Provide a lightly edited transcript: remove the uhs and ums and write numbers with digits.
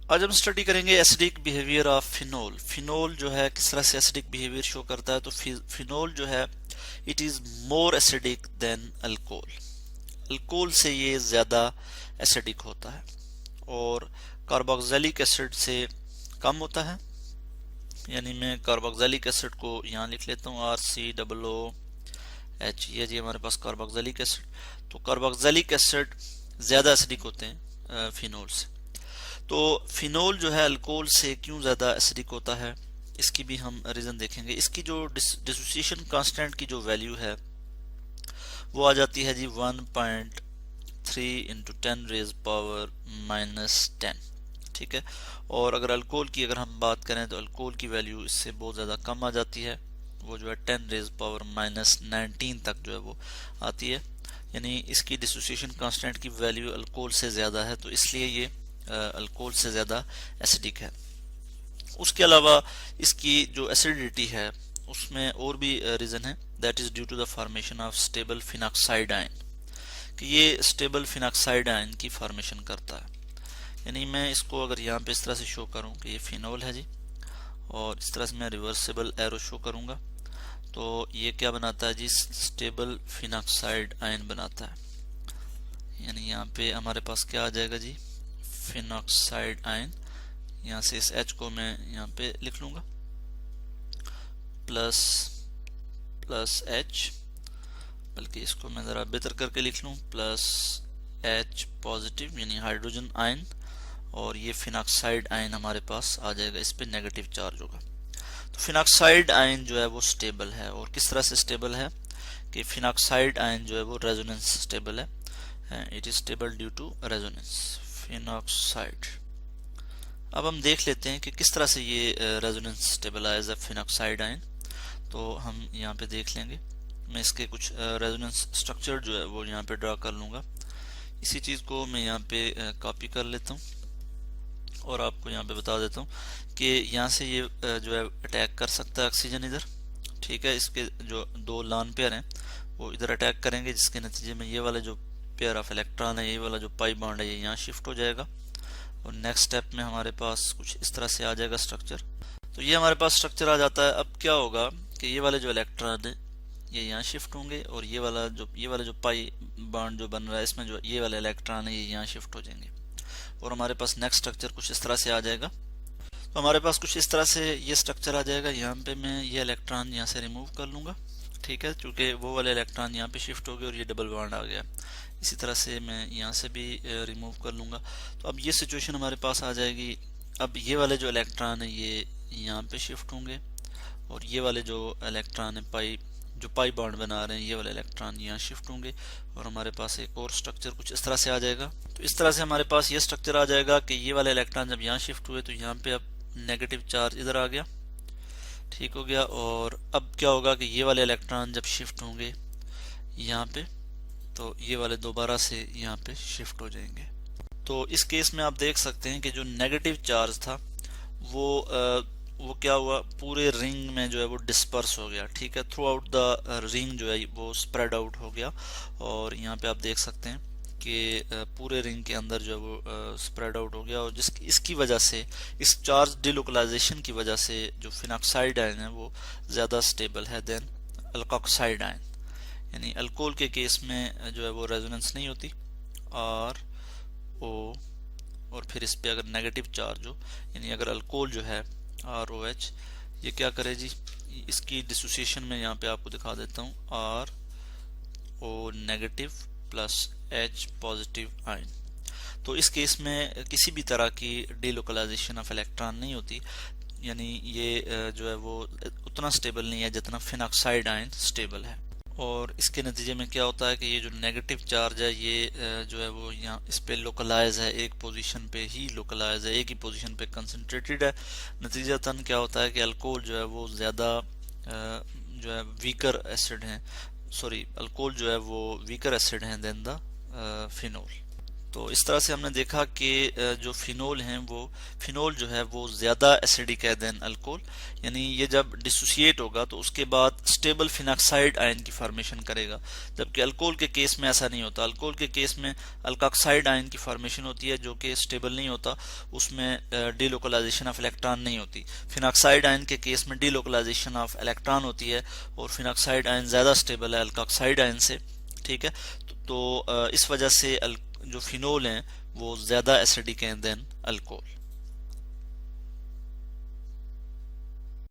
आज हम स्टडी करेंगे acidic behaviour of phenol. Phenol जो है किस तरह से एसिडिक बिहेवियर शो करता है। तो फिनोल जो है it is more acidic then alcohol. Alcohol से ये ज्यादा एसिडिक होता है और कार्बोक्सिलिक एसिड से कम होता है। यानी मैं कार्बोक्सिलिक एसिड को यहाँ लिख लेता हूँ RCOOH। ये जी हमारे पास कार्बोक्सिलिक एसिड। तो कार्बोक्सिलिक एसिड ज्यादा एसिडिक होते हैं फिनोल से। तो फिनोल जो है अल्कोहल से क्यों ज्यादा एसिडिक होता है, इसकी भी हम रीजन देखेंगे। इसकी जो डिसोसिएशन कांस्टेंट की जो वैल्यू है वो आ जाती है जी 1.3 इंटू 10⁻⁻10। ठीक है। और अगर अल्कोहल की अगर हम बात करें तो अल्कोहल की वैल्यू इससे बहुत ज्यादा कम आ जाती है। वो जो है 10⁻⁻19 तक जो है वो आती है। यानी इसकी डिसोसिएशन कांस्टेंट की वैल्यू अल्कोहल से ज्यादा है, तो इसलिए ये अल्कोहल से ज्यादा एसिडिक है। उसके अलावा इसकी जो एसिडिटी है उसमें और भी रीजन है, that is due to the formation of stable phenoxide ion, कि ये स्टेबल फिनॉक्साइड आयन की फॉर्मेशन करता है। यानी मैं इसको अगर यहाँ पे इस तरह से शो करूँ कि ये फिनोल है जी, और इस तरह से मैं रिवर्सिबल एरो शो करूंगा तो ये क्या बनाता है जी, स्टेबल फिनॉक्साइड आयन बनाता है। यानी यहाँ पे हमारे पास क्या आ जाएगा जी, फिनॉक्साइड आयन। यहाँ से इस H को मैं यहाँ पे लिख लूंगा प्लस H, बल्कि इसको मैं जरा बेहतर करके लिख लूँ प्लस H पॉजिटिव यानी हाइड्रोजन आयन, और ये फिनॉक्साइड आयन हमारे पास आ जाएगा, इस पे नेगेटिव चार्ज होगा। तो फिनॉक्साइड आयन जो है वो स्टेबल है। और किस तरह से स्टेबल है कि फिनॉक्साइड आयन जो है वो रेजोनेंस स्टेबल है। It is stable due to resonance phenoxide. अब हम देख लेते हैं कि किस तरह से ये रेजोनेंस स्टेबलाइज है फिनॉक्साइड आयन। तो हम यहाँ पे देख लेंगे। मैं इसके कुछ रेजोनेंस स्ट्रक्चर जो है वो यहाँ पे ड्रा कर लूंगा। इसी चीज को मैं यहाँ पे कॉपी कर लेता हूँ और आपको यहाँ पे बता देता हूँ कि यहाँ से ये जो है अटैक कर सकता है ऑक्सीजन इधर। ठीक है। इसके जो दो लॉन पेयर हैं वो इधर अटैक करेंगे, जिसके नतीजे में ये वाला जो पेयर ऑफ इलेक्ट्रॉन है, ये वाला जो पाई बॉन्ड है, ये यहाँ शिफ्ट हो जाएगा। और नेक्स्ट स्टेप में हमारे पास कुछ इस तरह से आ जाएगा स्ट्रक्चर। तो ये हमारे पास स्ट्रक्चर आ जाता है। अब क्या होगा कि ये वाले जो इलेक्ट्रॉन है ये यहाँ शिफ्ट होंगे, और ये वाला जो पाई बॉन्ड जो बन रहा है इसमें जो ये वाले इलेक्ट्रॉन है ये यहाँ शिफ्ट हो जाएंगे, और हमारे पास नेक्स्ट स्ट्रक्चर कुछ इस तरह से आ जाएगा। तो हमारे पास कुछ इस तरह से ये स्ट्रक्चर आ जाएगा। यहाँ पे मैं ये इलेक्ट्रॉन यहाँ से रिमूव कर लूंगा। ठीक है, क्योंकि वो वाले इलेक्ट्रॉन यहाँ पे शिफ्ट हो गए और ये डबल बॉन्ड आ गया। इसी तरह से मैं यहाँ से भी रिमूव कर लूंगा। तो अब ये सिचुएशन हमारे पास आ जाएगी। अब ये वाले जो इलेक्ट्रॉन है ये यहाँ पे शिफ्ट होंगे, और ये वाले जो इलेक्ट्रॉन है पाई बॉन्ड बना रहे हैं, ये वाले इलेक्ट्रॉन यहाँ शिफ्ट होंगे, और हमारे पास एक और स्ट्रक्चर कुछ इस तरह से आ जाएगा। तो इस तरह से हमारे पास ये स्ट्रक्चर आ जाएगा कि ये वाले इलेक्ट्रॉन जब यहाँ शिफ्ट हुए तो यहाँ पे अब नेगेटिव चार्ज इधर आ गया। ठीक हो गया। और अब क्या होगा कि ये वाले इलेक्ट्रॉन जब शिफ्ट होंगे यहाँ पे, तो ये वाले दोबारा से यहाँ पे शिफ्ट हो जाएंगे। तो इस केस में आप देख सकते हैं कि जो नेगेटिव चार्ज था वो क्या हुआ, पूरे रिंग में जो है वो डिस्पर्स हो गया। ठीक है, थ्रू आउट द रिंग जो है वो स्प्रेड आउट हो गया, और यहाँ पे आप देख सकते हैं कि पूरे रिंग के अंदर जो है वो स्प्रेड आउट हो गया। और इसकी वजह से, इस चार्ज डिलोकलाइजेशन की वजह से जो फिनॉक्साइड आयन है वो ज़्यादा स्टेबल है देन अल्कोक्साइड आयन। यानी अल्कोहल के केस में जो है वो रेजोनेंस नहीं होती, और फिर इस पे अगर नेगेटिव चार्ज हो, यानी अगर अल्कोहल जो है ROH, ये क्या करे जी, इसकी डिसोसिएशन में यहाँ पे आपको दिखा देता हूँ RO negative plus H positive ion. तो इस केस में किसी भी तरह की डिलोकलाइजेशन ऑफ इलेक्ट्रॉन नहीं होती। यानी ये जो है वो उतना स्टेबल नहीं है जितना फिनॉक्साइड आयन स्टेबल है। और इसके नतीजे में क्या होता है कि ये जो नेगेटिव चार्ज है ये जो है वो यहाँ इस पे लोकलाइज है, एक पोजीशन पे ही लोकलाइज है, एक ही पोजीशन पे कंसंट्रेटेड है। नतीजतन क्या होता है कि अल्कोहल जो है वो ज़्यादा जो है वीकर एसिड है, अल्कोहल जो है वो वीकर एसिड है देन द फिनोल। तो इस तरह से हमने देखा कि जो फिनोल हैं वो फिनोल जो है वो ज़्यादा एसिडिक है देन अल्कोहल, यानी ये जब डिसोसिएट होगा तो उसके बाद स्टेबल फिनॉक्साइड आयन की फॉर्मेशन करेगा, जबकि अल्कोहल के केस में ऐसा नहीं होता। अल्कोहल के केस में अल्कोक्साइड आयन की फॉर्मेशन होती है जो कि स्टेबल नहीं होता, उसमें डीलोकलाइजेशन ऑफ इलेक्ट्रॉन नहीं होती। फिनॉक्साइड आयन के केस में डीलोकलाइजेशन ऑफ इलेक्ट्रॉन होती है और फिनॉक्साइड आयन ज़्यादा स्टेबल है अल्कोक्साइड आयन से, ठीक है। तो इस वजह से जो फिनोल हैं वो ज़्यादा एसिडिक हैं देन अल्कोहल।